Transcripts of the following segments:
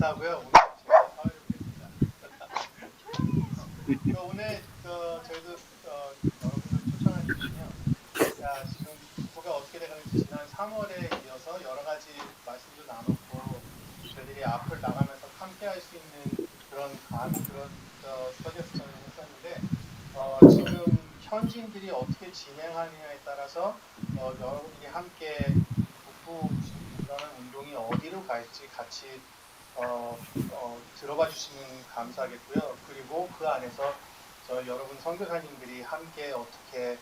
감사하고요. 오늘 제가 사회를 보겠습니다. 오늘 저희도 여러분들 초청해 주시면 지금 국부가 어떻게 돼가는지 지난 3월에 이어서 여러 가지 말씀도 나눴고 저희들이 앞을 나가면서 함께할 수 있는 그런 스터디 세션을 했었는데 지금 현지인들이 어떻게 진행하느냐에 따라서 여러분들이 함께 북부라는 운동이 어디로 갈지 같이 들어봐 주시면 감사하겠고요. 그리고 그 안에서 여러분 선교사님들이 함께 어떻게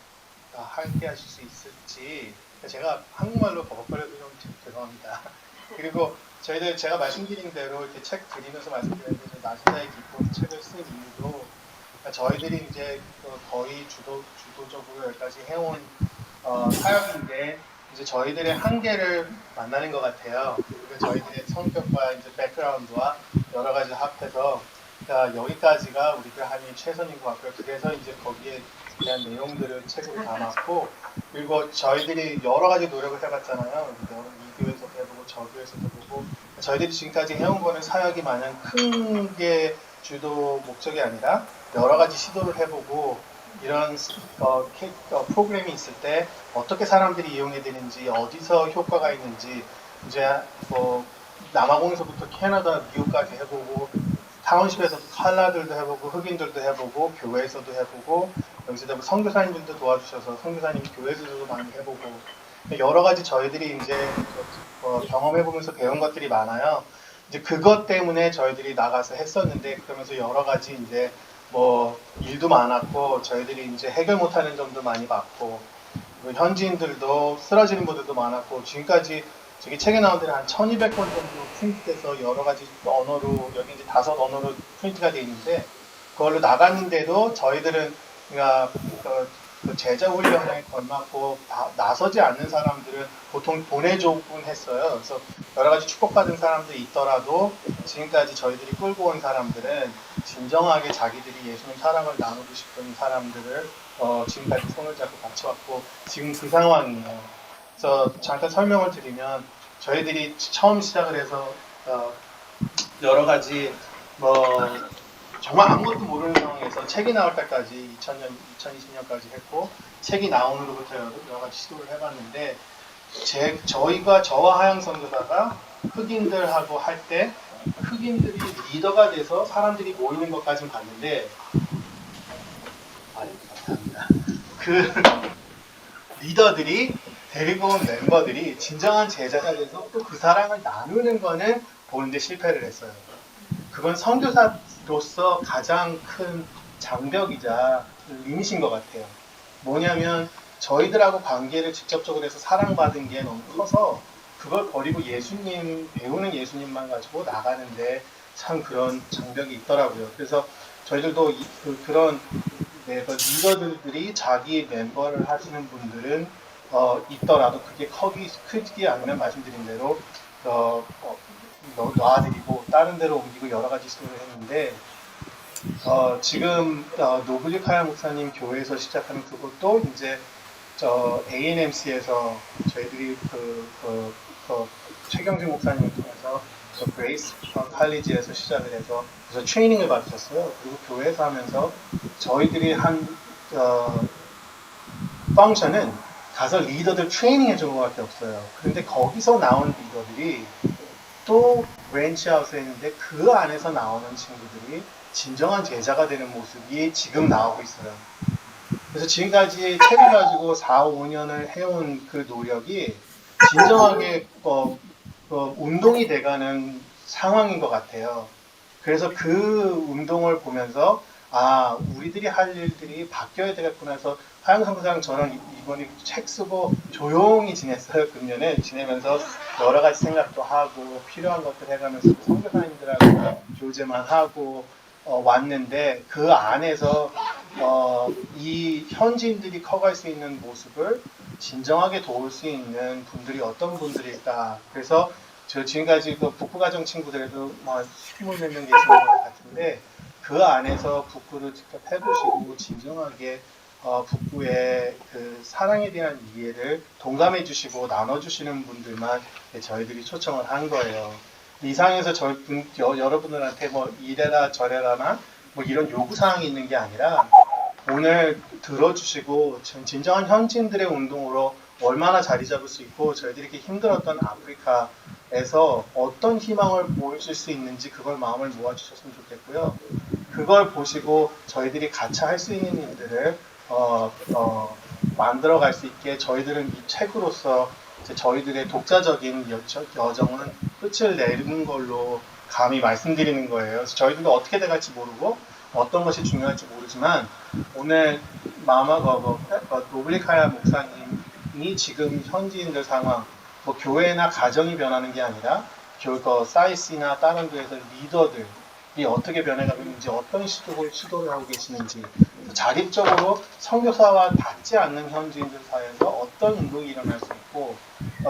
함께 하실 수 있을지 제가 한국말로 버벅거려도 좀 죄송합니다. 그리고 저희들 제가 말씀드린 대로 이렇게 책 드리면서 말씀드렸는데 나신다의 기쁨 책을 쓴 이유도 저희들이 이제 거의 주도적으로 여기까지 해온 사역인데 이제 저희들의 한계를 만나는 것 같아요. 그리고 저희들의 성격과 이제 백그라운드와 여러 가지 합해서 여기까지가 우리들 하는 최선인 것 같고요. 그래서 이제 거기에 대한 내용들을 책으로 담았고 그리고 저희들이 여러 가지 노력을 해봤잖아요. 이 교회에서도 해보고 저 교회에서도 보고 저희들이 지금까지 해온 거는 사역이 마냥 큰 게 주도 목적이 아니라 여러 가지 시도를 해보고 이런 프로그램이 있을 때 어떻게 사람들이 이용해 되는지 어디서 효과가 있는지 이제 뭐 남아공에서부터 캐나다, 미국까지 해보고 타운십에서도 칼라들도 해보고 흑인들도 해보고 교회에서도 해보고 여기서 선교사님들도 도와주셔서 선교사님 교회에서도 많이 해보고 여러 가지 저희들이 이제 경험해보면서 배운 것들이 많아요. 이제 그것 때문에 저희들이 나가서 했었는데 그러면서 여러 가지 이제 뭐 일도 많았고 저희들이 이제 해결 못하는 점도 많이 봤고 현지인들도 쓰러지는 분들도 많았고 지금까지 저기 책에 나온 데는 한 1200권 정도 프린트돼서 여러 가지 언어로 여기 이제 5언어로 프린트가 돼 있는데 그걸로 나갔는데도 저희들은 그러니까 그 제자 훈련에 걸맞고 나서지 않는 사람들은 보통 보내줘곤 했어요. 그래서 여러 가지 축복받은 사람들이 있더라도 지금까지 저희들이 끌고 온 사람들은 진정하게 자기들이 예수님 사랑을 나누고 싶은 사람들을 지금까지 손을 잡고 같이 왔고 지금 그 상황이에요. 그래서 잠깐 설명을 드리면 저희들이 처음 시작을 해서 여러 가지 정말 아무것도 모르는 상황에서 책이 나올 때까지 2020년까지 했고 책이 나온 후로부터 여러 가지 시도를 해봤는데 저와 하영 선교사가 흑인들하고 할 때 흑인들이 리더가 돼서 사람들이 모이는 것까지는 봤는데 감사합니다. 그 리더들이 데리고 온 멤버들이 진정한 제자가 돼서 또 그 사랑을 나누는 거는 보는데 실패를 했어요. 그건 선교사로서 가장 큰 장벽이자 리밋인 것 같아요. 뭐냐면 저희들하고 관계를 직접적으로 해서 사랑받은 게 너무 커서 그걸 버리고 배우는 예수님만 가지고 나가는데 참 그런 장벽이 있더라고요. 그래서 저희들도 그런 리더들이 자기 멤버를 하시는 분들은 있더라도 그게 크지 않으면 말씀드린 대로 놔드리고 다른 데로 옮기고 여러 가지 시도를 했는데 지금 노불리카야 목사님 교회에서 시작하는 그것도 이제 A&MC에서 저희들이 최경진 목사님을 통해서 그레이스 칼리지에서 시작을 해서 그래서 트레이닝을 받으셨어요. 그리고 교회에서 하면서 저희들이 한 펑션은 가서 리더들 트레이닝 해준 것밖에 없어요. 그런데 거기서 나온 리더들이 또 브랜치아웃을 했는데 그 안에서 나오는 친구들이 진정한 제자가 되는 모습이 지금 나오고 있어요. 그래서 지금까지 책을 가지고 4, 5년을 해온 그 노력이 진정하게 운동이 돼가는 상황인 것 같아요. 그래서 그 운동을 보면서 우리들이 할 일들이 바뀌어야 되겠구나 해서 하영 선교사랑 저는 이번에 책 쓰고 조용히 지냈어요. 금년에 지내면서 여러 가지 생각도 하고 필요한 것들 해가면서 선교사님들하고 교제만 하고 왔는데 그 안에서 이 현지인들이 커갈 수 있는 모습을 진정하게 도울 수 있는 분들이 어떤 분들일까. 그래서 저 지금까지 그 북부가정 친구들에도 20몇 명 계시는 것 같은데 그 안에서 북부를 직접 해보시고 진정하게 북부의 그 사랑에 대한 이해를 동감해 주시고 나눠주시는 분들만 저희들이 초청을 한 거예요. 이상에서 여러분들한테 뭐 이래라 저래라나 뭐 이런 요구사항이 있는 게 아니라 오늘 들어주시고 진정한 현지인들의 운동으로 얼마나 자리 잡을 수 있고 저희들이 이렇게 힘들었던 아프리카에서 어떤 희망을 보여줄 수 있는지 그걸 마음을 모아주셨으면 좋겠고요. 그걸 보시고 저희들이 같이 할 수 있는 일들을 만들어갈 수 있게 저희들은 이 책으로서 저희들의 독자적인 여정은 끝을 내는 걸로 감히 말씀드리는 거예요. 그래서 저희들도 어떻게 돼갈지 모르고 어떤 것이 중요할지 모르지만 오늘 노불리카야 목사님이 지금 현지인들 상황, 뭐 교회나 가정이 변하는 게 아니라 사이스나 다른 데에서 리더들이 어떻게 변해가고 있는지 어떤 시도를 하고 계시는지 자립적으로 선교사와 닿지 않는 현지인들 사이에서 어떤 운동이 일어날 수 있고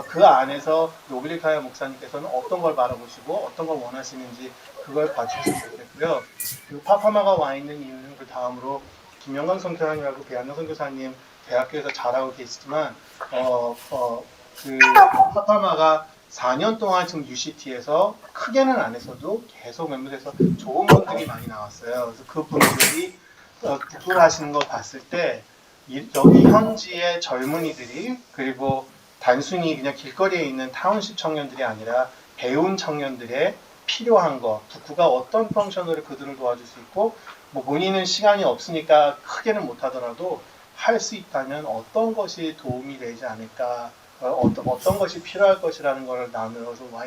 그 안에서 노블리카야 목사님께서는 어떤 걸 바라보시고 어떤 걸 원하시는지 그걸 봐주셨으면 좋겠고요. 그리고 파파마가 와 있는 이유는 그 다음으로 김영광 선교사님하고 배한나 선교사님 대학교에서 잘하고 계시지만 그 파파마가 4년 동안 지금 UCT에서 크게는 안 했어도 계속 몇몇에서 좋은 분들이 많이 나왔어요. 그래서 그 분들이 국부를 하시는 거 봤을 때 여기 현지의 젊은이들이 그리고 단순히 그냥 길거리에 있는 타운십 청년들이 아니라 배운 청년들의 필요한 거, 북구가 어떤 펑션으로 그들을 도와줄 수 있고 뭐 본인은 시간이 없으니까 크게는 못하더라도 할 수 있다면 어떤 것이 도움이 되지 않을까 어떤 것이 필요할 것이라는 걸 나누어서 와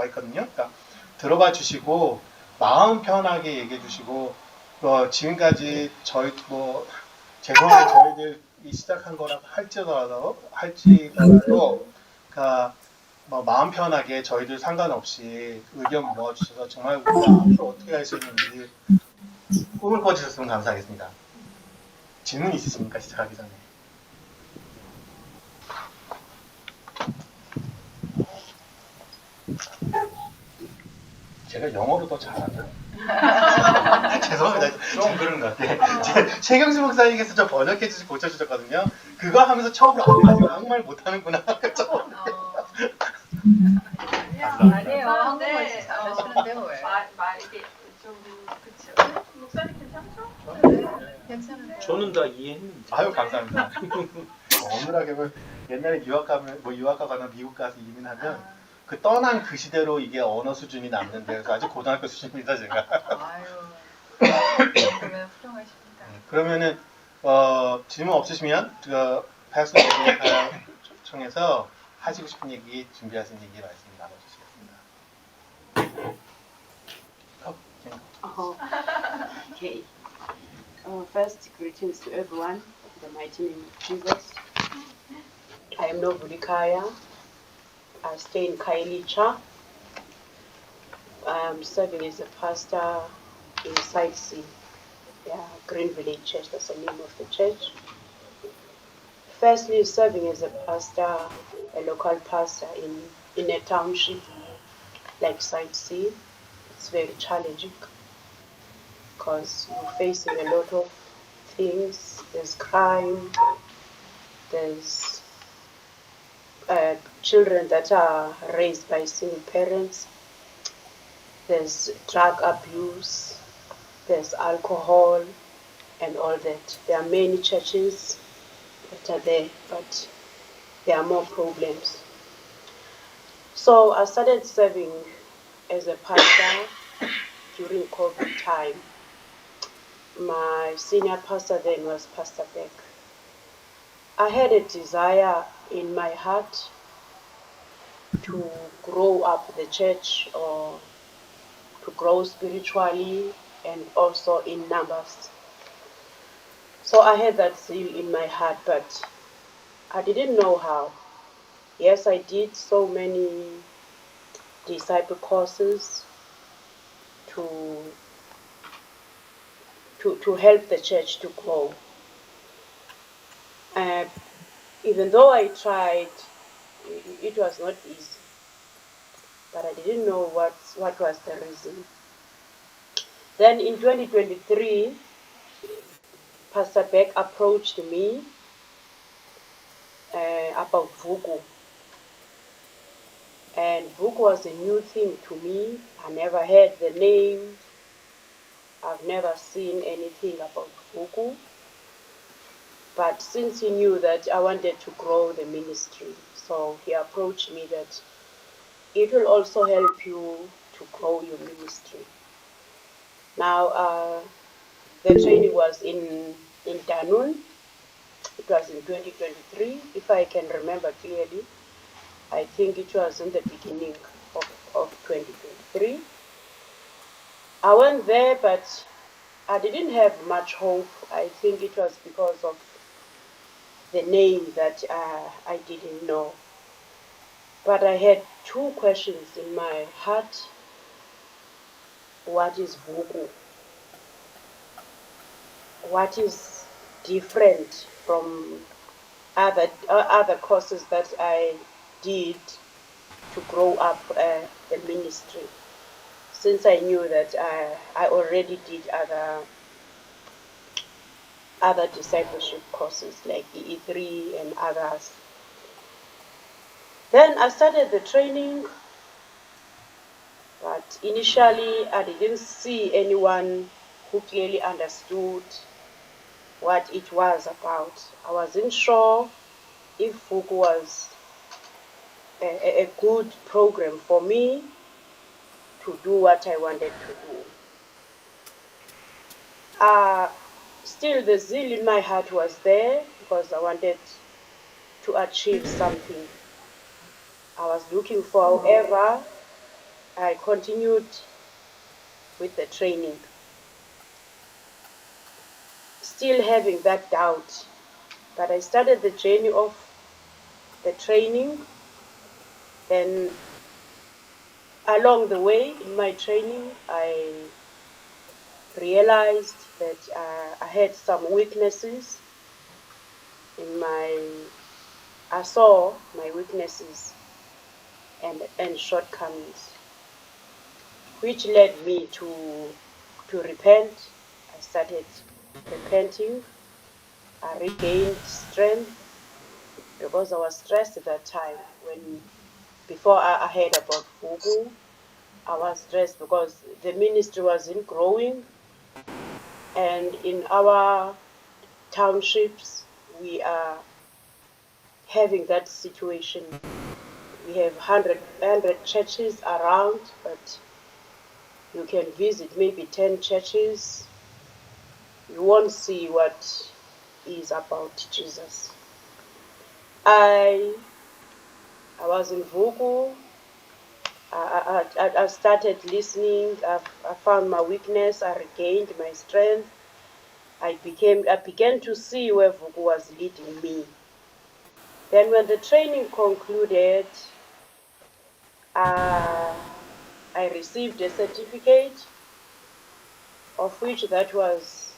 있거든요. 그러니까 들어봐 주시고 마음 편하게 얘기해 주시고 지금까지 저희 죄송하게 저희들이 시작한 거라고 할지라도 그러니까 마음 편하게 저희들 상관없이 의견 모아주셔서 정말 우리가 앞으로 어떻게 할 수 있는지 꿈을 꿔주셨으면 감사하겠습니다. 질문 있으십니까? 시작하기 전에. 제가 영어로 더 잘하나? 죄송합니다. 좀 그런 것 같아. 최경수 목사님께서 저 번역해 주시 고쳐주셨거든요. 그거 하면서 처음으로 한국말 못하는구나. 아니에요. 한국말 잘하시는데요. 왜? 이게 좀 그쵸. 목사님 괜찮죠? 괜찮은데요. 저는 다 이해했는데. 아유 감사합니다. 어느하게 옛날에 유학가거나 미국 가서 이민하면 그 떠난 그 시대로 이게 언어 수준이 남는데 그래서 아직 고등학교 수준입니다 제가. 아유, 그러면 훌륭하십니다. 그러면은 질문 없으시면 패스터 청에서 하시고 싶은 얘기 준비하신 얘기 말씀 나눠주시겠습니다. Okay. First, greetings to everyone in the mighty name of Jesus. I am No불리카야. I stay in Kailicha. I'm serving as a pastor in Side C, Green Village Church. That's the name of the church. Firstly, serving as a pastor, a local pastor in a township like Side C. It's very challenging because you're facing a lot of things. There's crime, there's children that are raised by single parents, there's drug abuse, there's alcohol and all that. There are many churches that are there, but there are more problems. So I started serving as a pastor during COVID time. My senior pastor then was Pastor Beck. I had a desire in my heart to grow up the church or to grow spiritually and also in numbers. So I had that zeal in my heart, but I didn't know how. Yes, I did so many disciple courses to help the church to grow. Even though I tried, it was not easy. But I didn't know what was the reason. Then in 2023, Pastor Beck approached me about Vugu. And book was a new thing to me. I never heard the name. I've never seen anything about Vuku. But since he knew that I wanted to grow the ministry, so he approached me that it will also help you to grow your ministry. Now, the training was in Danun. It was in 2023, if I can remember clearly. I think it was in the beginning of 2023. I went there, but I didn't have much hope. I think it was because of the name that I didn't know. But I had two questions in my heart. What is Vuku? What is different from other courses that I did to grow up the ministry? Since I knew that I already did other discipleship courses like EE3 and others. Then I started the training, but initially I didn't see anyone who clearly understood what it was about. I wasn't sure if Vuku was a good program for me to do what I wanted to do. Still, the zeal in my heart was there because I wanted to achieve something I was looking for. However, I continued with the training, still having that doubt. But I started the journey of the training. Then along the way in my training, I realized that I had some weaknesses I saw my weaknesses and shortcomings, which led me to repent. I started repenting. I regained strength because I was stressed at that time. Before I heard about Vuku, I was stressed because the ministry wasn't growing, and in our townships we are having that situation. We have 100 churches around, but you can visit maybe 10 churches. You won't see what is about Jesus. I was in Vuku. I started listening. I found my weakness. I regained my strength. I began to see where Vuku was leading me. Then when the training concluded, I received a certificate, of which that was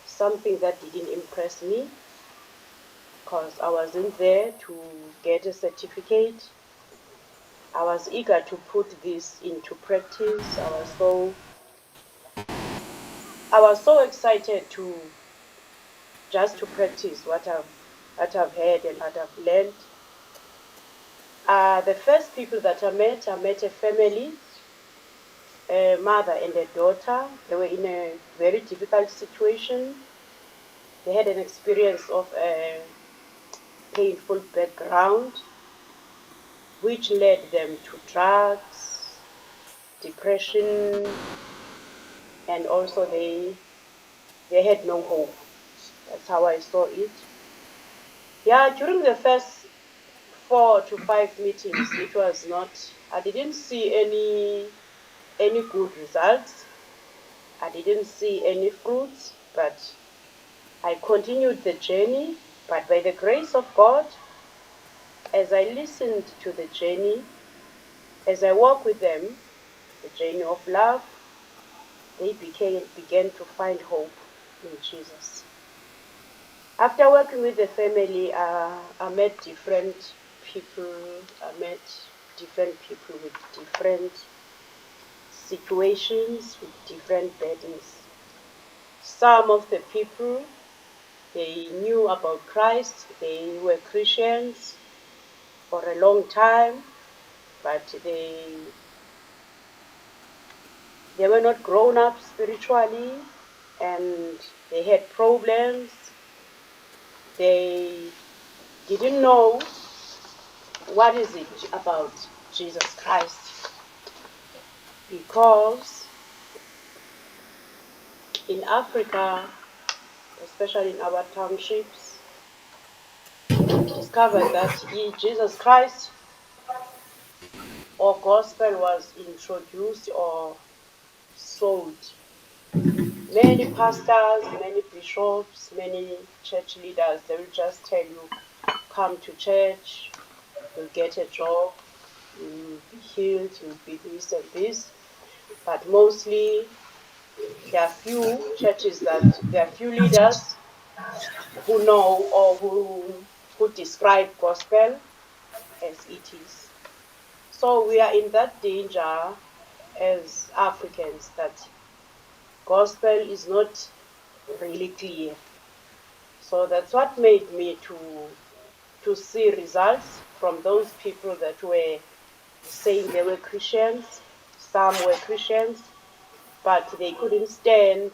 something that didn't impress me because I wasn't there to get a certificate. I was eager to put this into practice. I was so excited to just to practice what I've heard and what I've learned. The first people that I met a family, a mother and a daughter. They were in a very difficult situation. They had an experience of a painful background, which led them to drugs, depression, and also they had no hope. That's how I saw it. Yeah, during the first 4 to 5 meetings, it was not. I didn't see any good results. I didn't see any fruits, but I continued the journey. But by the grace of God, as I listened to the journey, as I walked with them, the journey of love, they began to find hope in Jesus. After working with the family, I met different people. I met different people with different situations, with different burdens. Some of the people, they knew about Christ. They were Christians for a long time. but they were not grown up spiritually, and they had problems. They didn't know what is it about Jesus Christ, because in Africa, especially in our townships, we discovered that Jesus Christ or gospel was introduced or sold. Many pastors, many bishops, many church leaders, they will just tell you, come to church, you'll get a job, you'll be healed, you'll be this and this. But mostly there are few churches there are few leaders who know or who describe gospel as it is. So we are in that danger as Africans that gospel is not really clear. So that's what made me to see results from those people that were saying they were Christians. Some were Christians, but they couldn't stand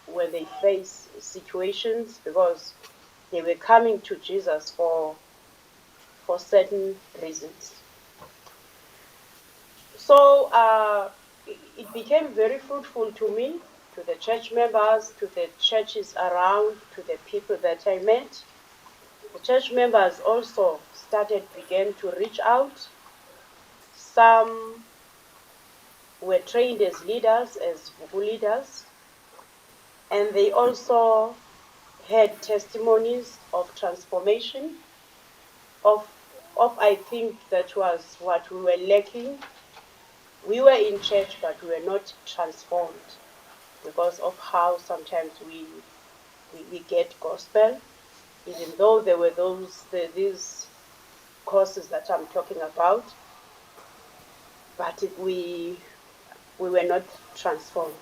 when they face situations because they were coming to Jesus for certain reasons. So it became very fruitful to me, to the church members, to the churches around, to the people that I met. The church members also began to reach out. Some were trained as leaders, as Vugu leaders, and they also had testimonies of transformation, of I think that was what we were lacking. We were in church, but we were not transformed because of how sometimes we get gospel, even though there were these courses that I'm talking about, but we were not transformed.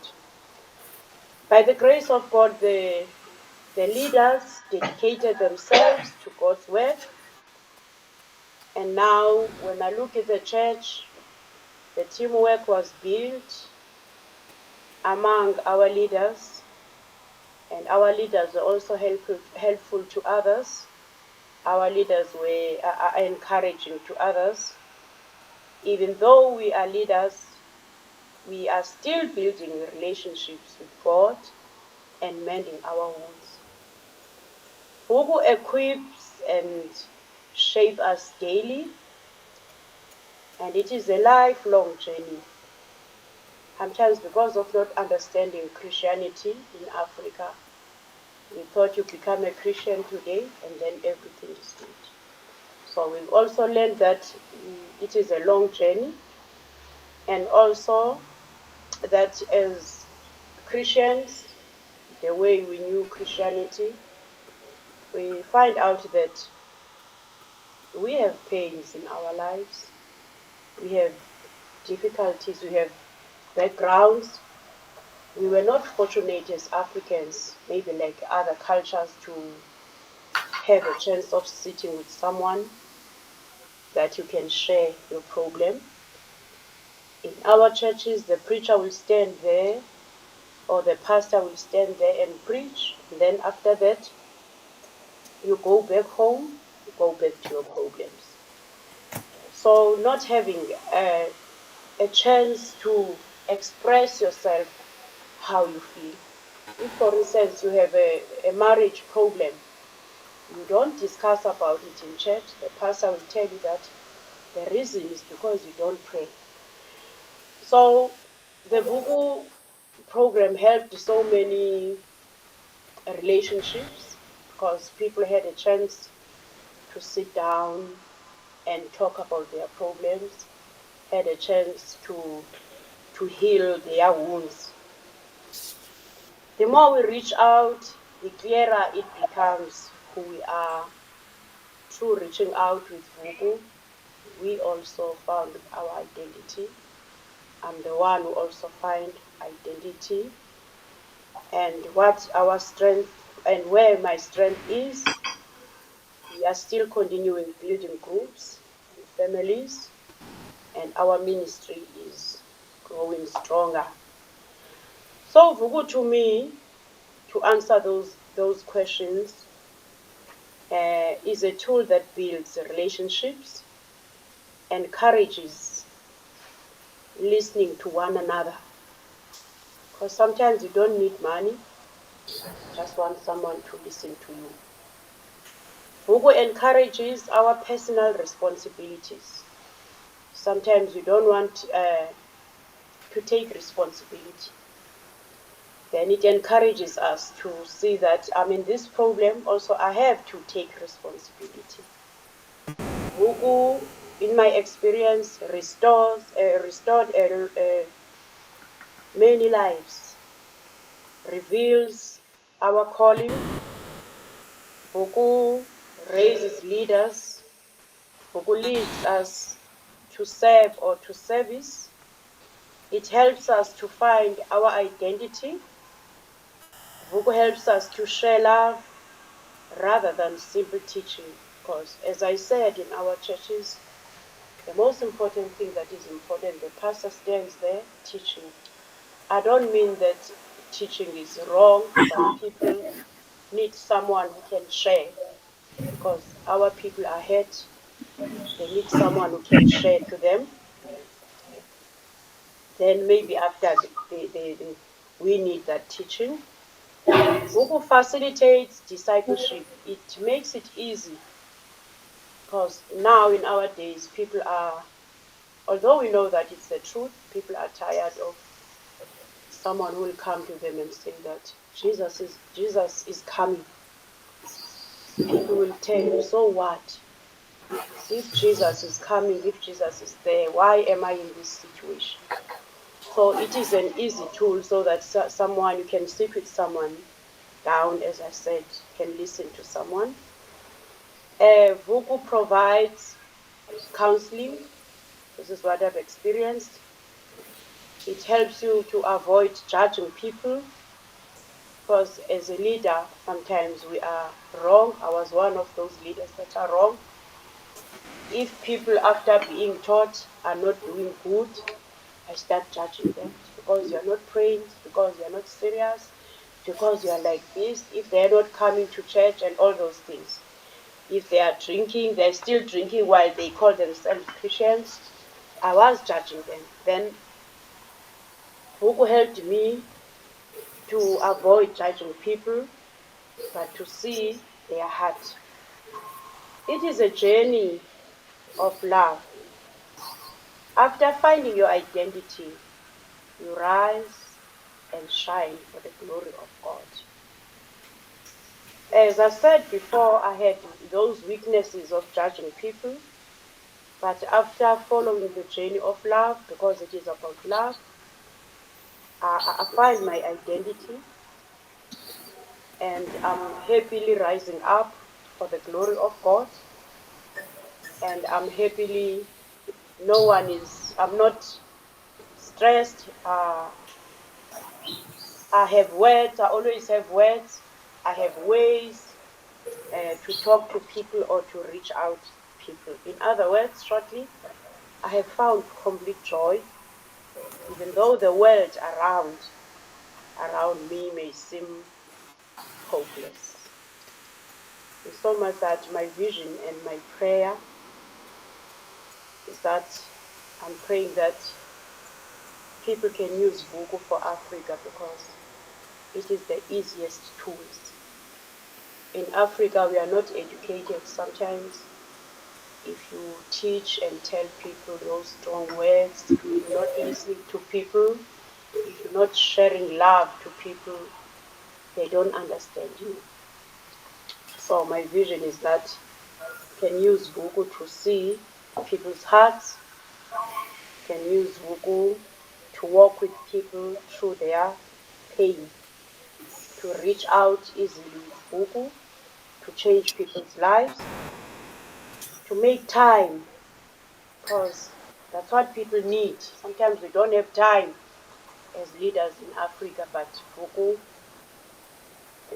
By the grace of God, the leaders dedicated themselves to God's work. And now, when I look at the church, the teamwork was built among our leaders, and our leaders were also helpful to others. Our leaders are encouraging to others. Even though we are leaders, we are still building relationships with God and mending our wounds. Who equips and shape us daily, and it is a lifelong journey. Sometimes because of not understanding Christianity in Africa, we thought you become a Christian today and then everything is good. So we've also learned that it is a long journey, and also that as Christians, the way we knew Christianity, we find out that we have pains in our lives, we have difficulties, we have backgrounds. We were not fortunate as Africans, maybe like other cultures, to have a chance of sitting with someone that you can share your problem. In our churches, the preacher will stand there or the pastor will stand there and preach. And then after that, you go back home, you go back to your problems. So not having a chance to express yourself how you feel. If, for instance, you have a marriage problem, you don't discuss about it in church. The pastor will tell you that the reason is because you don't pray. So the Vugu program helped so many relationships because people had a chance to sit down and talk about their problems, had a chance to heal their wounds. The more we reach out, the clearer it becomes who we are. Through reaching out with Vugu, we also found our identity. I'm the one who also find identity and what our strength and where my strength is. We are still continuing building groups and families. and our ministry is growing stronger. So Vugu, to me, to answer those questions, is a tool that builds relationships, encourages listening to one another. Because sometimes you don't need money, just want someone to listen to you. Vugu encourages our personal responsibilities. Sometimes you don't want to take responsibility. Then it encourages us to see that I'm in this problem, also I have to take responsibility. Vugu, in my experience, restored many lives, reveals our calling. Vugu raises leaders. Vugu leads us to serve or to service. It helps us to find our identity. Vugu helps us to share love rather than simple teaching. Because as I said in our churches, the most important thing that is important, the pastor stands there teaching. I don't mean that teaching is wrong, but people need someone who can share. Because our people are hurt, they need someone who can share to them. Then maybe after we need that teaching. Vugu facilitates discipleship. It makes it easy. Because now in our days, people are, although we know that it's the truth, people are tired of someone who will come to them and say that Jesus is coming. People will tell you, so what? If Jesus is coming, if Jesus is there, why am I in this situation? So it is an easy tool so that someone, you can sit with someone down, as I said, can listen to someone. Vugu provides counseling. This is what I've experienced. It helps you to avoid judging people, because as a leader, sometimes we are wrong. I was one of those leaders that are wrong. If people, after being taught, are not doing good, I start judging them. Because you're not praying, because you're not serious, because you're like this, if they're not coming to church and all those things. If they are drinking, they're still drinking while they call themselves Christians. I was judging them. Then Vugu helped me to avoid judging people, but to see their heart. It is a journey of love. After finding your identity, you rise and shine for the glory of God. As I said before, I had those weaknesses of judging people, but after following the journey of love, because it is about love, I find my identity, and I'm happily rising up for the glory of God, and I'm not stressed. I have words, I always have words, I have ways to talk to people or to reach out to people. In other words, shortly, I have found complete joy, even though the world around me may seem hopeless. And so much that my vision and my prayer is that I'm praying that people can use Vugu for Africa, because it is the easiest tools. In Africa, we are not educated sometimes. If you teach and tell people those strong words, if you're not listening to people, if you're not sharing love to people, they don't understand you. So my vision is that you can use Vugu to see people's hearts, you can use Vugu to walk with people through their pain, to reach out easily with Vugu, to change people's lives, to make time, because that's what people need. Sometimes we don't have time as leaders in Africa, but Vugu,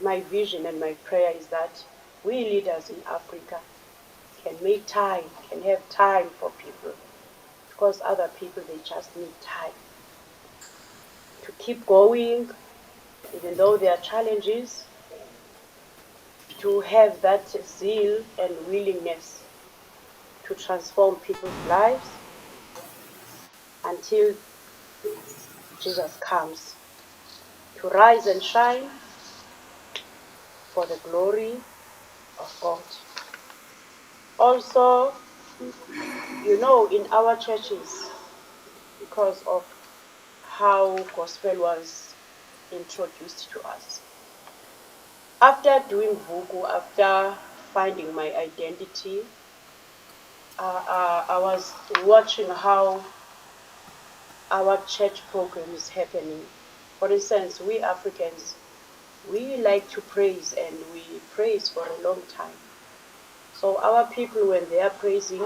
my vision and my prayer is that we leaders in Africa can make time, can have time for people, because other people, they just need time to keep going, even though there are challenges, to have that zeal and willingness to transform people's lives until Jesus comes, to rise and shine for the glory of God. Also, in our churches, because of how gospel was introduced to us. After doing Vugu, after finding my identity, I was watching how our church program is happening. For instance, we Africans, we like to praise, and we praise for a long time. So our people, when they are praising,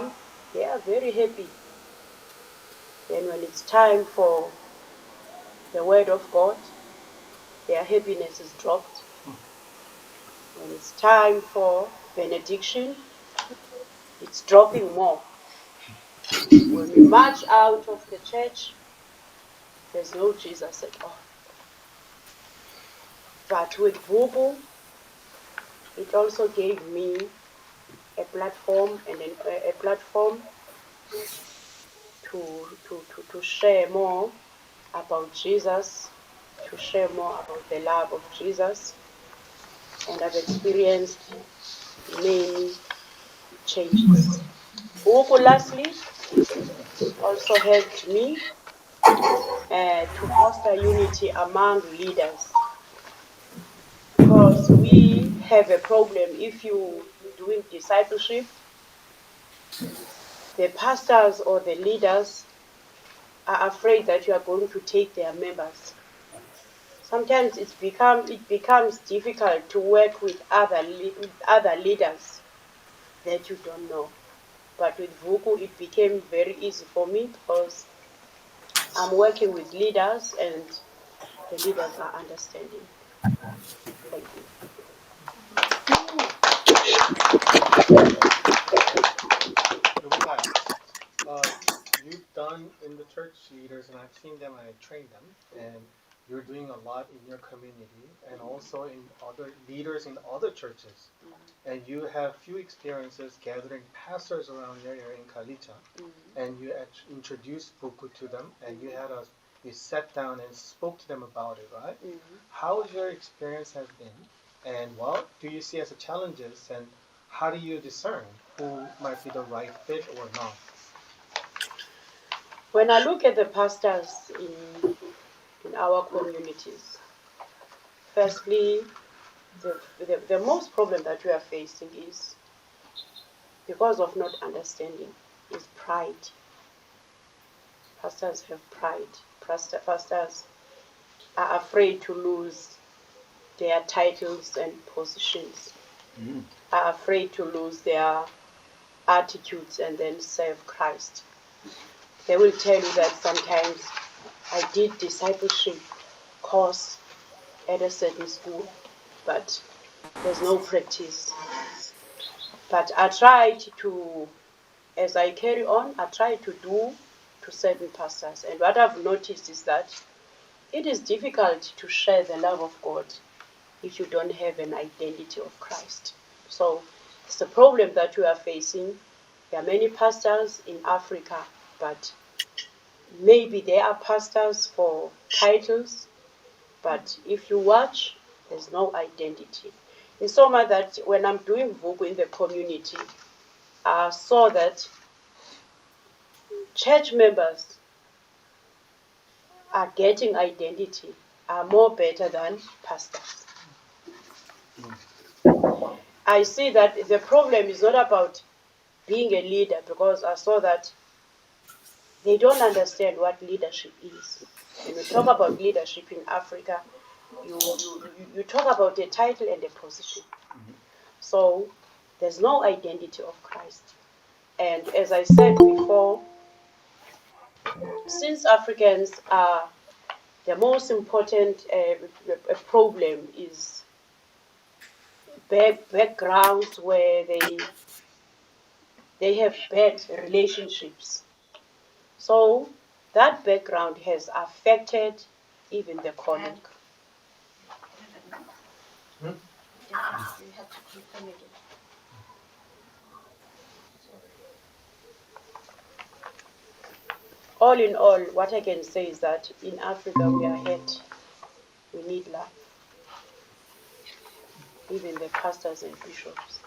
they are very happy. Then when it's time for the word of God, their happiness is dropped. When it's time for benediction, it's dropping more. When we march out of the church, there's no Jesus at all. But with Vugu, it also gave me a platform and a platform to share more about Jesus, to share more about the love of Jesus. And I've experienced many changes. Vugu, lastly, also helped me to foster unity among leaders, because we have a problem. If you're doing discipleship, the pastors or the leaders are afraid that you are going to take their members. Sometimes it becomes difficult to work with other leaders that you don't know. But with Vugu, it became very easy for me, because I'm working with leaders and the leaders are understanding. Thank you. You've done in the church leaders, and I've seen them, I trained them, and you're doing a lot in your community and also in other leaders in other churches. And you have few experiences gathering pastors around your area in Kalicha, and you introduced Buku to them, and you sat down and spoke to them about it, right? How has your experience has been, and what do you see as the challenges, and how do you discern who might be the right fit or not? When I look at the pastors in our communities, firstly, the most problem that we are facing is, because of not understanding, is pride. Pastors have pride. Pastors are afraid to lose their titles and positions, are afraid to lose their attitudes and then serve Christ. They will tell you that sometimes I did discipleship course at a certain school, but there's no practice. But I tried to, as I carry on, I try to do to certain pastors. And what I've noticed is that it is difficult to share the love of God if you don't have an identity of Christ. So it's the problem that we are facing. There are many pastors in Africa, but maybe they are pastors for titles, but if you watch, there's no identity. In so much that when I'm doing Vugu in the community, I saw that church members are getting identity, are more better than pastors. I see that the problem is not about being a leader, because I saw that they don't understand what leadership is. When we talk about leadership in Africa, you talk about the title and the position. So there's no identity of Christ. And as I said before, since Africans are the most important problem is backgrounds where they have bad relationships. So that background has affected even the calling. You have to keep them again. All in all, what I can say is that in Africa we are hurt. We need love. Even the pastors and bishops.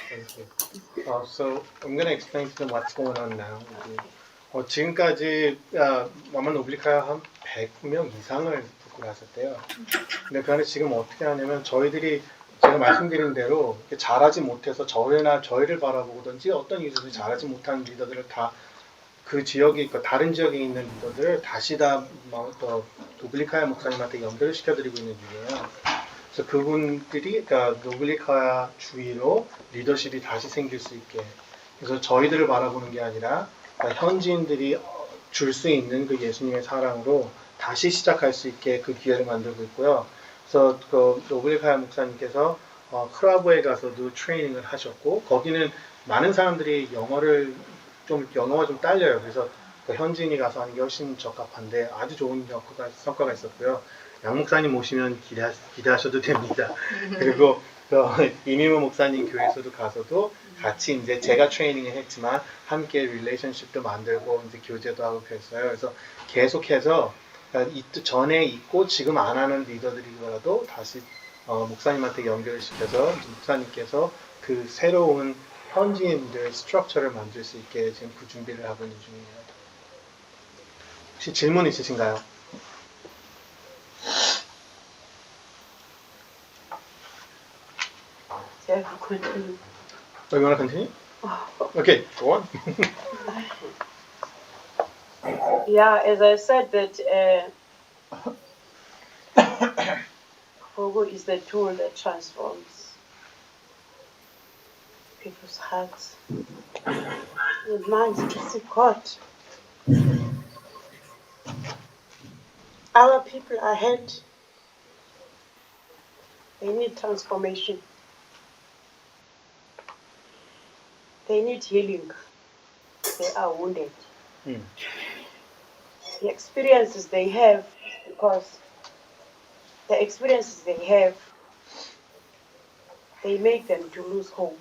Thank you. So I'm going to explain to them what's going on now. 지금까지 아마 노블리카야 한 100명 이상을 듣고 갔었대요. 근데 그런데 지금 어떻게 하냐면 저희들이 제가 말씀드린 대로 잘하지 못해서 저희를 바라보든지 어떤 이유로 잘하지 못한 리더들을 다 그 지역에 있고 다른 지역에 있는 리더들을 다시 다 노블리카야 목사님한테 연결을 시켜드리고 있는 중이에요. 그래서 그분들이 그러니까 노블리카야 주위로 리더십이 다시 생길 수 있게. 그래서 저희들을 바라보는 게 아니라 그러니까 현지인들이 줄 수 있는 그 예수님의 사랑으로 다시 시작할 수 있게 그 기회를 만들고 있고요. 그래서 그 노블리카야 목사님께서 크라브에 가서도 트레이닝을 하셨고 거기는 많은 사람들이 영어가 좀 딸려요. 그래서 그 현지인이 가서 하는 게 훨씬 적합한데 아주 좋은 성과가 있었고요. 양 목사님 오시면 기대하셔도 됩니다. 그리고 이민호 목사님 교회에서도 가서도 같이 이제 제가 트레이닝을 했지만 함께 릴레이션십도 만들고 이제 교제도 하고 그랬어요. 그래서 계속해서 전에 있고 지금 안 하는 리더들이더라도 다시 목사님한테 연결시켜서 목사님께서 그 새로운 현지인들 스트럭처를 만들 수 있게 지금 그 준비를 하고 있는 중이에요. 혹시 질문 있으신가요? Yeah, continue. You want to continue? Okay, go on. Yeah, as I said that Google is the tool that transforms people's hearts and minds to seek God. Our people are hurt. They need transformation. They need healing. They are wounded. The experiences they have, they make them to lose hope.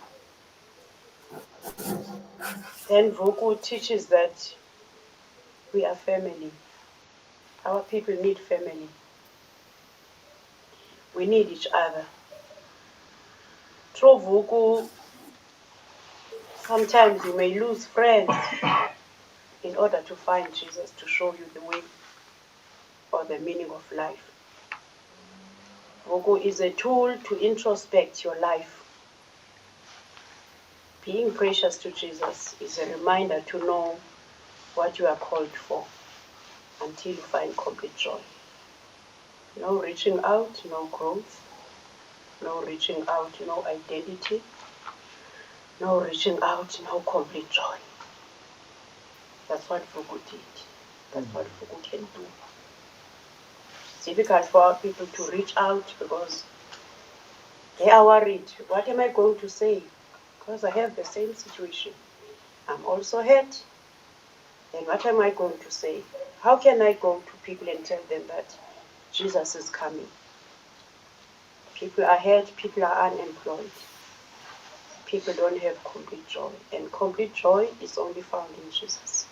Then Voku teaches that we are family. Our people need family. We need each other. Through Voku, sometimes you may lose friends in order to find Jesus to show you the way or the meaning of life. Voku is a tool to introspect your life. Being precious to Jesus is a reminder to know what you are called for until you find complete joy. No reaching out, no growth. No reaching out, no identity. No reaching out, no complete joy. That's what Voku did. That's what Voku can do. It's difficult for our people to reach out because they are worried. What am I going to say? Because I have the same situation. I'm also hurt. Then what am I going to say? How can I go to people and tell them that Jesus is coming? People are hurt, people are unemployed. People don't have complete joy. And complete joy is only found in Jesus.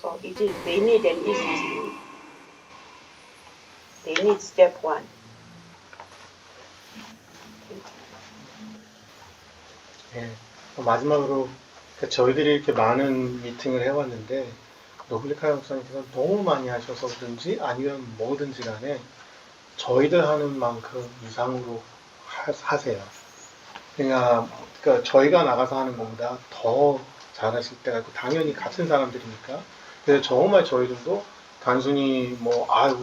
So they need an easy step. They need step one. 네, 마지막으로 저희들이 이렇게 많은 미팅을 해왔는데 노블리카야 목사님께서 너무 많이 하셔서 그런지 아니면 뭐든지 간에 저희들 하는 만큼 이상으로 하세요. 그러니까 저희가 나가서 하는 것보다 더 잘하실 때가 있고 당연히 같은 사람들이니까 그래서 정말 저희들도 단순히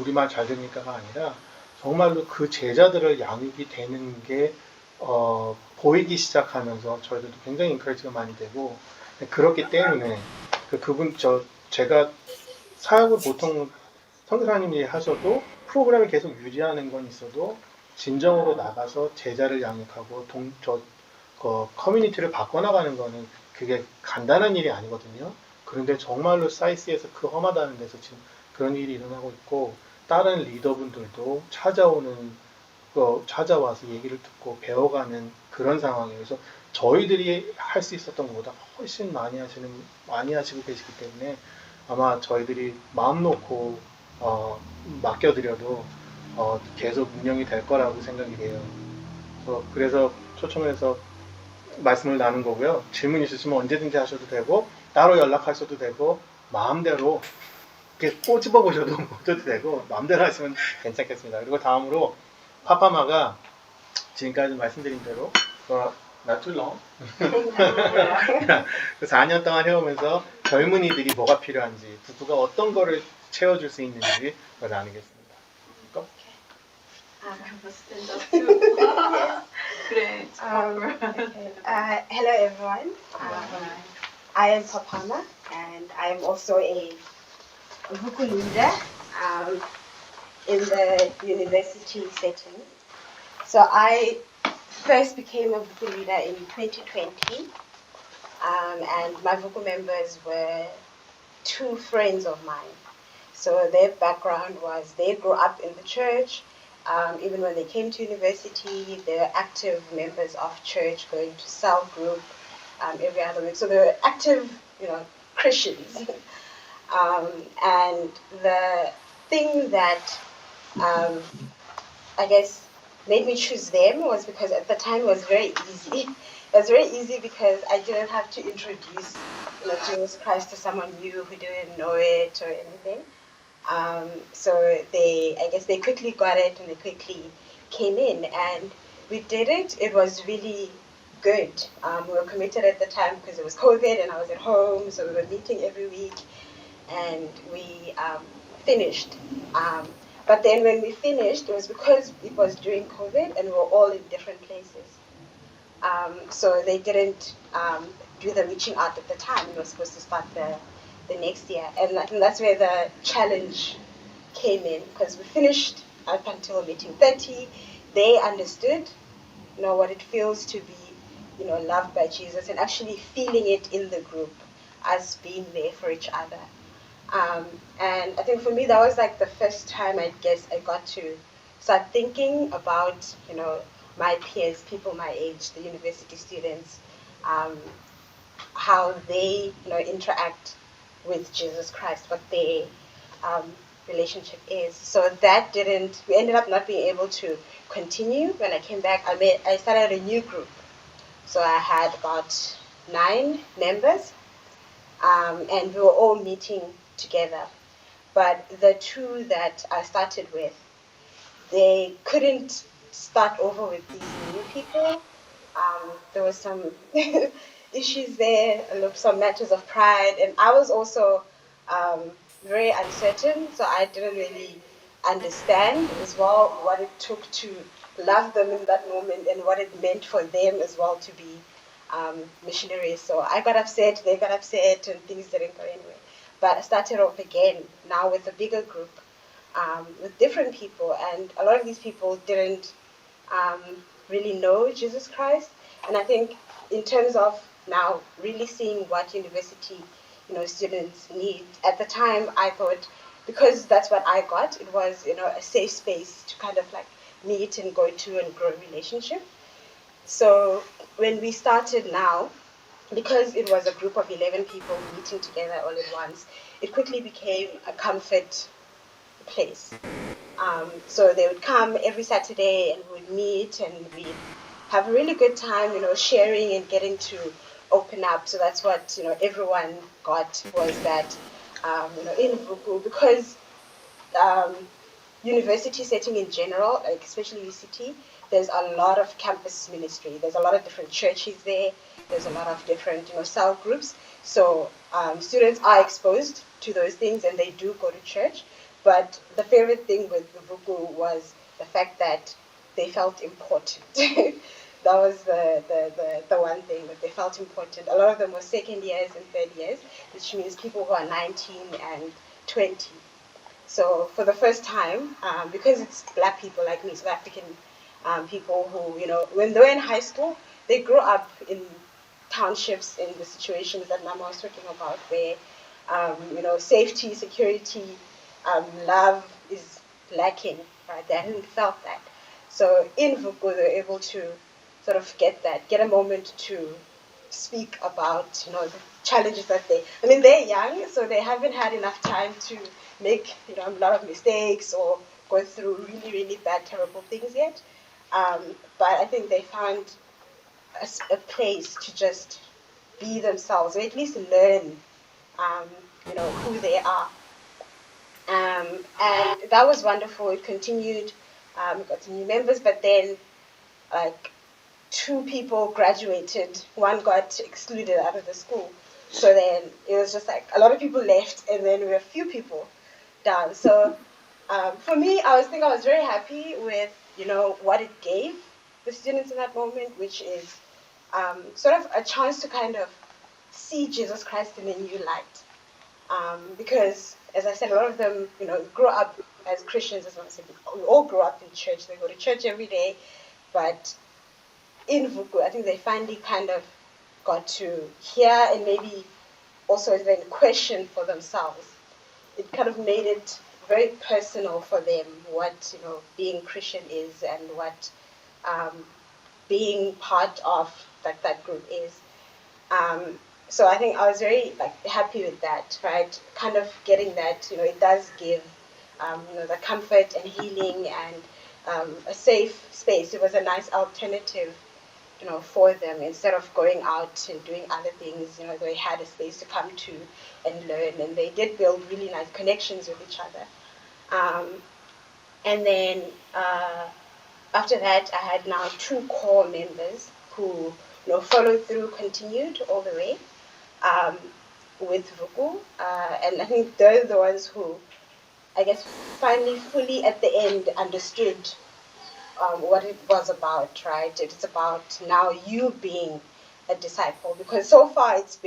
우리만 잘 되니까가 아니라 정말로 그 제자들을 양육이 되는 게 보이기 시작하면서 저희들도 굉장히 인커리지가 많이 되고 그렇기 때문에 제가 사역을 보통 선교사님이 하셔도 프로그램을 계속 유지하는 건 있어도 진정으로 나가서 제자를 양육하고 커뮤니티를 바꿔나가는 거는 그게 간단한 일이 아니거든요. 그런데 정말로 사이스에서 그 험하다는 데서 지금 그런 일이 일어나고 있고, 다른 리더분들도 찾아와서 얘기를 듣고 배워가는 그런 상황이에요. 그래서 저희들이 할 수 있었던 것보다 훨씬 많이 하시고 계시기 때문에 아마 저희들이 마음 놓고 맡겨드려도 계속 운영이 될 거라고 생각이 돼요. 그래서 초청을 해서 말씀을 나눈 거고요. 질문 있으시면 언제든지 하셔도 되고, 따로 연락하셔도 되고, 마음대로 이렇게 꼬집어 보셔도 되고, 마음대로 하시면 괜찮겠습니다. 그리고 다음으로 파파마가 지금까지 말씀드린 대로 not too long. 그 4년 동안 해오면서 젊은이들이 뭐가 필요한지, 부부가 어떤 거를 채워줄 수 있는지 나누겠습니다. 그래. Hello everyone. I am Papana and I am also a Vuku leader in the university setting. So I first became a Vuku leader in 2020 and my Vuku members were two friends of mine. So their background was they grew up in the church. Even when they came to university, they were active members of church, going to cell group every other week. So they were active, Christians. And the thing that I guess made me choose them was because at the time it was very easy. It was very easy because I didn't have to introduce Jesus Christ to someone new who didn't know it or anything. So I guess they quickly got it and they quickly came in and we did it. It was really good. We were committed at the time because it was COVID and I was at home, so we were meeting every week and we finished. But then when we finished, it was because it was during COVID and we were all in different places. So they didn't do the reaching out at the time. We were supposed to start the next year. And I think that's where the challenge came in because we finished up until meeting 30. They understood, what it feels to be, loved by Jesus and actually feeling it in the group as being there for each other. And I think for me, that was like the first time I guess I got to start thinking about, my peers, people my age, the university students, how they, interact with Jesus Christ, what their relationship is. So we ended up not being able to continue. When I came back, I started a new group. So I had about 9 members, and we were all meeting together. But the 2 that I started with, they couldn't start over with these new people. There was some issues there, some matters of pride, and I was also very uncertain, so I didn't really understand as well what it took to love them in that moment and what it meant for them as well to be missionaries. So I got upset, they got upset, and things didn't go anywhere. But I started off again now with a bigger group, with different people, and a lot of these people didn't really know Jesus Christ. And I think in terms of now really seeing what university, students need, at the time I thought, because that's what I got, it was, a safe space to kind of like meet and go to and grow a relationship. So when we started now, because it was a group of 11 people meeting together all at once, it quickly became a comfort place. So they would come every Saturday and we'd meet and we'd have a really good time, sharing and getting to open up. So that's what, everyone got was that, in Vuku, because university setting in general, like especially UCT, there's a lot of campus ministry. There's a lot of different churches there. There's a lot of different, cell groups. So students are exposed to those things and they do go to church. But the favorite thing with the Vuku was the fact that they felt important. That was the one thing, that they felt important. A lot of them were second years and third years, which means people who are 19 and 20. So for the first time, because it's black people like me, South African people who, when they were in high school, they grew up in townships in the situations that Mama was talking about, where safety, security, love is lacking. Right? They hadn't felt that. So in Vuku, they were able to sort of get a moment to speak about, the challenges that they're young, so they haven't had enough time to make, a lot of mistakes or go through really, really bad, terrible things yet. But I think they found a place to just be themselves, or at least learn, who they are. And that was wonderful. It continued. We got some new members, but then, like, 2 people graduated. One got excluded out of the school. So then it was just like a lot of people left, and then we were a few people down. So for me, I was very happy with what it gave the students in that moment, which is sort of a chance to kind of see Jesus Christ in a new light. Because, as I said, a lot of them, grew up as Christians, as I said, we all grew up in church. They go to church every day, but in Vuku, I think they finally kind of got to hear and maybe also then question for themselves. It kind of made it very personal for them what being Christian is, and what being part of that group is. So I think I was very happy with that, right? Kind of getting that, it does give, the comfort and healing and a safe space. It was a nice alternative, for them, instead of going out and doing other things. They had a space to come to and learn, and they did build really nice connections with each other. And then after that, I had now 2 core members who, followed through, continued all the way with Vuku, and I think they're the ones who, I guess, finally fully at the end understood what it was about, right? It's about now you being a disciple, because so far it's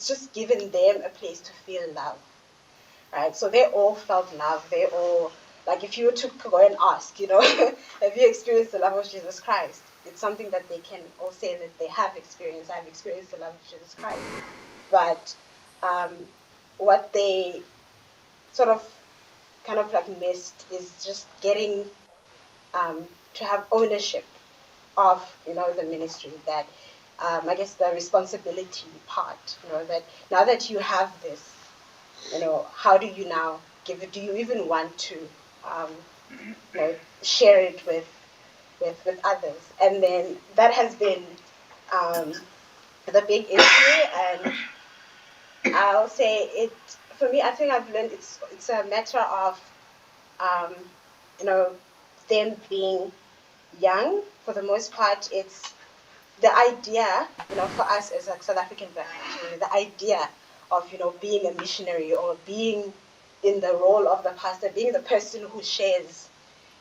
just given them a place to feel love, right? So they all felt love. They all, like, if you were to go and ask, have you experienced the love of Jesus Christ? It's something that they can all say that they have experienced. I've experienced the love of Jesus Christ. But what they sort of kind of like missed is just getting to have ownership of the ministry, that I guess the responsibility part, that now that you have this, how do you now give it? Do you even want to share it with others? And then that has been the big issue. And I'll say it, for me, I think I've learned it's a matter of um, you know them being young. For the most part, it's the idea, for us as a South African Black community, the idea of, being a missionary, or being in the role of the pastor, being the person who shares,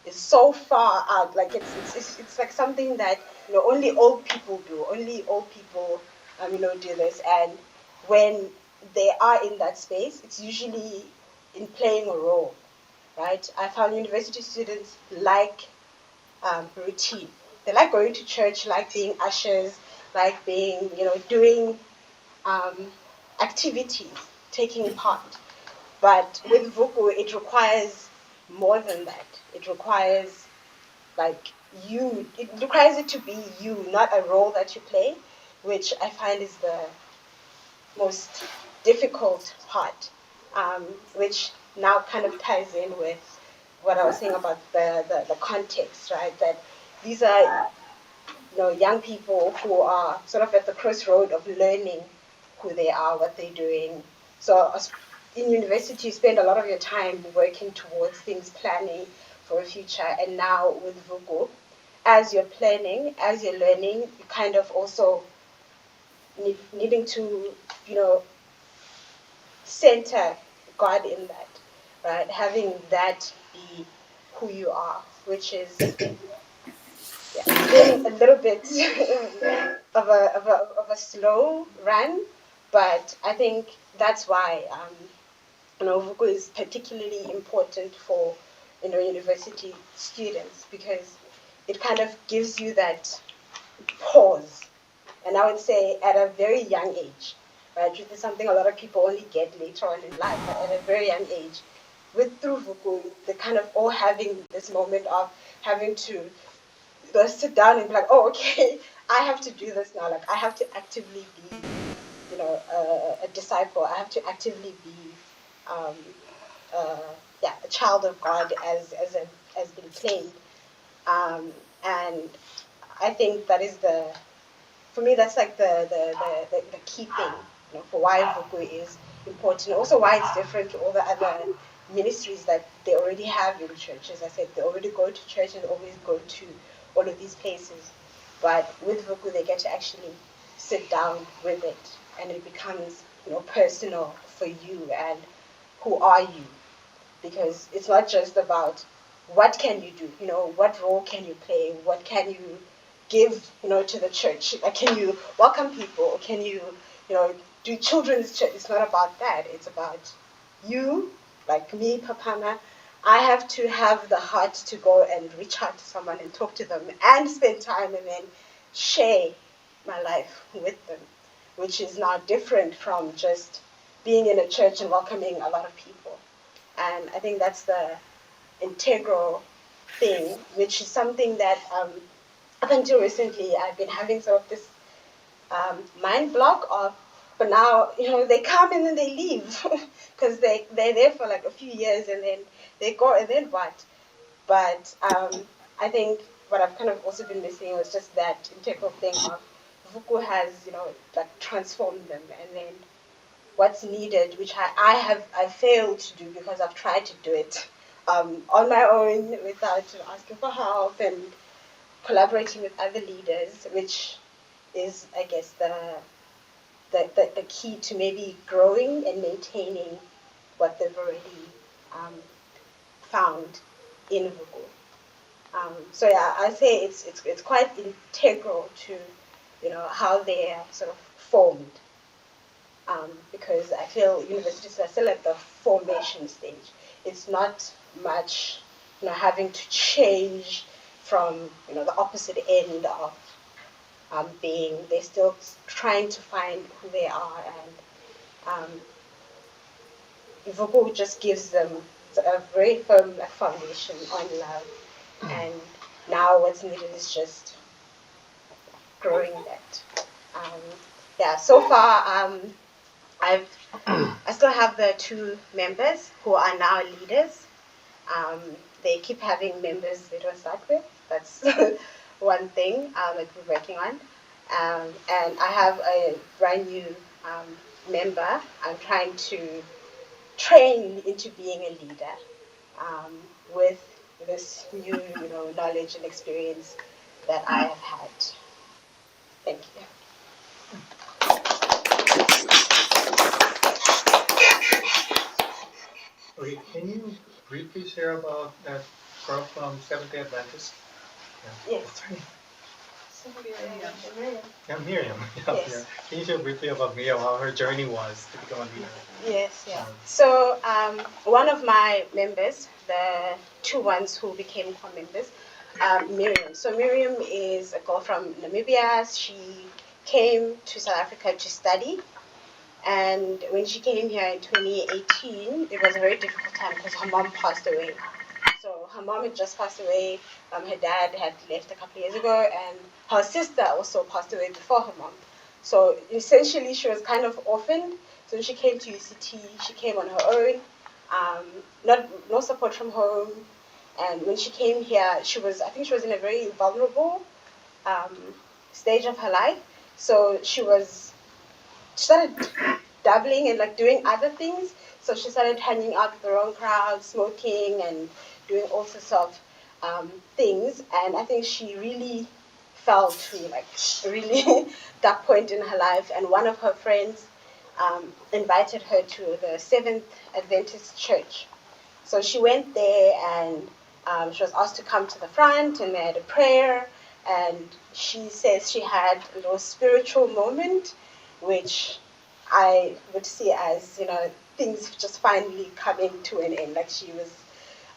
is so far out. Like it's like something that only old people do. Only old people, do this. And when they are in that space, it's usually in playing a role, right? I found university students like routine. They like going to church, like being ushers, like being, doing activities, taking part. But with Vuku, it requires more than that. It requires it requires it to be you, not a role that you play, which I find is the most difficult part, which now kind of ties in with what I was saying about the context, right? That these are young people who are sort of at the crossroad of learning who they are, what they're doing. So in university, you spend a lot of your time working towards things, planning for a future. And now with Vuku, as you're planning, as you're learning, you kind of also needing to, center God in that, right? Having that be who you are, which is been a little bit of a slow run, but I think that's why Vuku is particularly important for university students, because it kind of gives you that pause, and I would say at a very young age, right? Truth is something a lot of people only get later on in life, but at a very young age, through Vuku, they kind of all having this moment of having to sit down and be like, oh, okay, I have to do this now. Like, I have to actively be, a disciple. I have to actively be, um, uh, a child of God as been claimed. And I think that is for me, that's like the key thing, for why Vuku is important. Also, why it's different to all the other ministries that they already have in church. As I said, they already go to church and always go to all of these places. But with Vuku, they get to actually sit down with it, and it becomes, personal for you and who are you, because it's not just about what can you do, what role can you play, what can you give, to the church. Like, can you welcome people? Can you, do children's church? It's not about that. It's about you, like me, Papana. I have to have the heart to go and reach out to someone and talk to them and spend time and then share my life with them, which is now different from just being in a church and welcoming a lot of people. And I think that's the integral thing, which is something that up until recently I've been having sort of this mind block of, but now, they come and then they leave because they're there for like a few years and then they go and then what? But I think what I've kind of also been missing was just that integral thing of Vuku has, like transformed them, and then what's needed, which I failed to do because I've tried to do it on my own without asking for help and collaborating with other leaders, which is, I guess, the key to maybe growing and maintaining what they've already found in Vugu. So yeah, I say it's quite integral to how they are sort of formed, because I feel universities are still at the formation stage. It's not much having to change from the opposite end of being. They're still trying to find who they are, and Vocal just gives them a very firm foundation on love. And now what's needed is just growing that. So far, I still have the two members who are now leaders. They keep having members they don't start with. That's one thing that we're working on. And I have a brand new member I'm trying to train into being a leader with this new, knowledge and experience that I have had. Thank you. Okay, can you briefly share about that girl from Seventh-day Adventist? Yes. What's her name? Miriam. Yeah, Miriam. Yes. Can you share briefly about Miriam, how her journey was to become a leader? Yes, yeah. So one of my members, the two ones who became co-members, Miriam. So Miriam is a girl from Namibia. She came to South Africa to study. And when she came here in 2018, it was a very difficult time because her mom passed away. So her mom had just passed away. Her dad had left a couple of years ago, and her sister also passed away before her mom. So essentially, she was kind of orphaned. So when she came to UCT, she came on her own. No support from home. And when she came here, I think she was in a very vulnerable stage of her life. So she started dabbling and like doing other things. So she started hanging out with the wrong crowd, smoking and doing all sorts of things. And I think she really fell to like really dark point in her life. And one of her friends invited her to the Seventh Adventist Church. So she went there, and she was asked to come to the front, and they had a prayer. And she says she had a little spiritual moment, which I would see as, things just finally coming to an end. Like she was,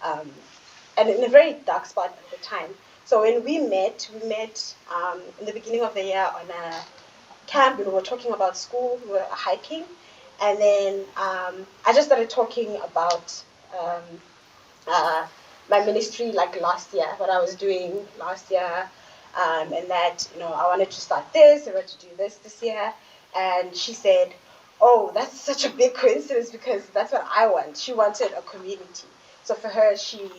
and in a very dark spot at the time. So when we met in the beginning of the year on camp, we were talking about school, we were hiking, and then I just started talking about my ministry like last year, what I was doing last year, and that I wanted to start this, I wanted to do this year, and she said, "Oh, that's such a big coincidence because that's what I want." She wanted a community, so for her,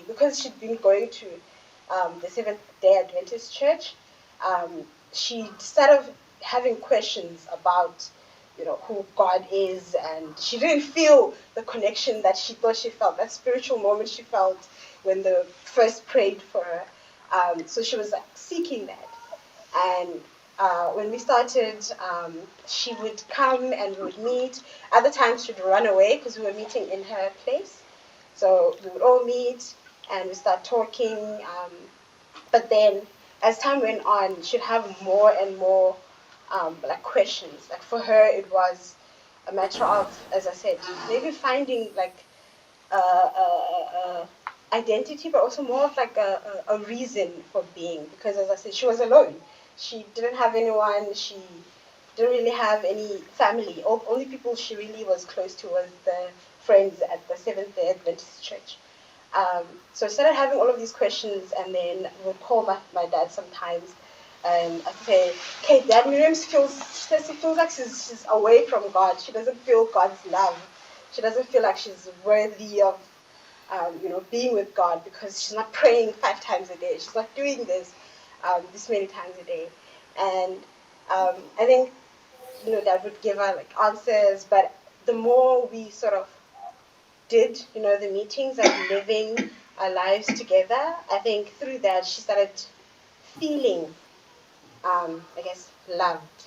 because she'd been going to the Seventh-day Adventist church, she started having questions about who God is, and she didn't feel the connection that she thought she felt, that spiritual moment she felt when they first prayed for her. So she was like seeking that. And when we started, she would come and we would meet. Other times she'd run away because we were meeting in her place. So we would all meet and we start talking. But then as time went on, she'd have more and more like questions. Like for her, it was a matter of, as I said, maybe finding like identity, but also more of like a reason for being. Because as I said, she was alone. She didn't have anyone. She didn't really have any family. Only people she really was close to was the friends at the Seventh-day Adventist church. So I started having all of these questions, and then would call my dad sometimes. And I'd say, "Okay, Dad, Miriam says she feels like she's away from God. She doesn't feel God's love. She doesn't feel like she's worthy of, being with God because she's not praying 5 times a day. She's not doing this many times a day." And I think, Dad would give her like answers, but the more we sort of did, the meetings and living our lives together, I think through that she started feeling, I guess, loved.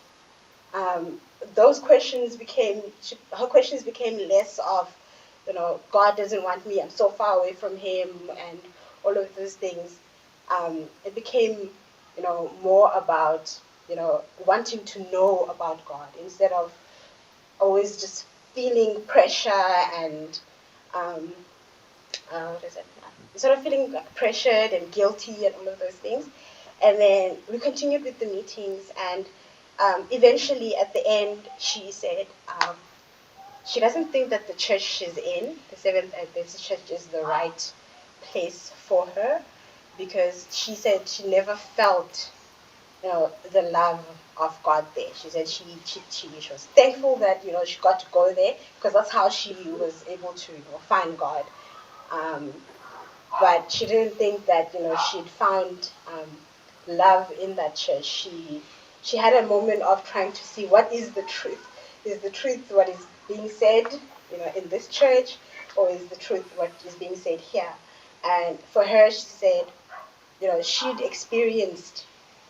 Those questions her questions became less of, God doesn't want me, I'm so far away from him, and all of those things. It became, more about, wanting to know about God instead of always just feeling pressure and what is it? Sort of feeling like pressured and guilty and all of those things. And then we continued with the meetings, and eventually at the end, she said she doesn't think that the church she's in, the Seventh Adventist Church, is the right place for her because she said she never felt, the love of God there. She said she was thankful that she got to go there because that's how she was able to find God. But she didn't think that she'd found love in that church. She had a moment of trying to see what is the truth. Is the truth what is being said in this church, or is the truth what is being said here? And for her, she said she'd experienced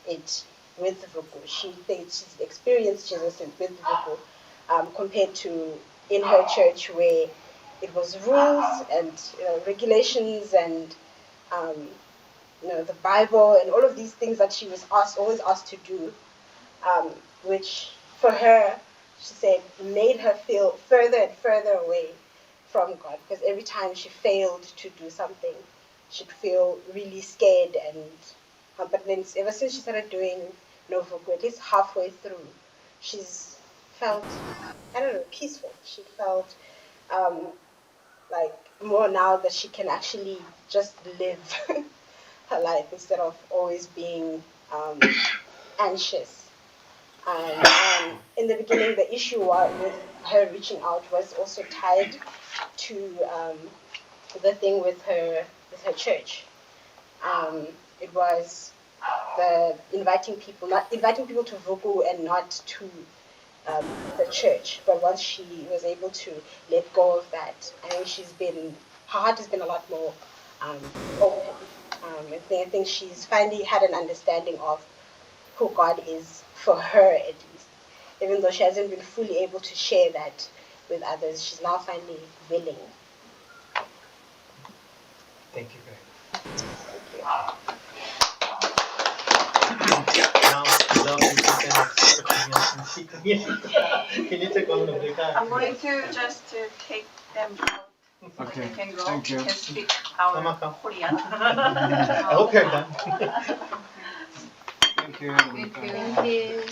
it with Vuku. She thinks she's experienced Jesus with Vuku, compared to in her church where it was rules and regulations and the Bible and all of these things that she was always asked to do, which for her, she said, made her feel further and further away from God, because every time she failed to do something, she'd feel really scared. And but then ever since she started doing Novuku, at least halfway through, she's felt, I don't know, peaceful. She felt like more now that she can actually just live her life instead of always being anxious. And in the beginning, the issue with her reaching out was also tied to the thing with her church. It was the inviting people to Vuku and not to the church. But once she was able to let go of that, I think her heart has been a lot more open. I think she's finally had an understanding of who God is for her, at least. Even though she hasn't been fully able to share that with others, she's now finally willing. Thank you very much. Thank you. Now, love you can you take one of the cards? I'm going to just take them out. Okay, They can go. thank you. Can speak our Namaka. Korean. I hope you're done. Thank you. Thank you.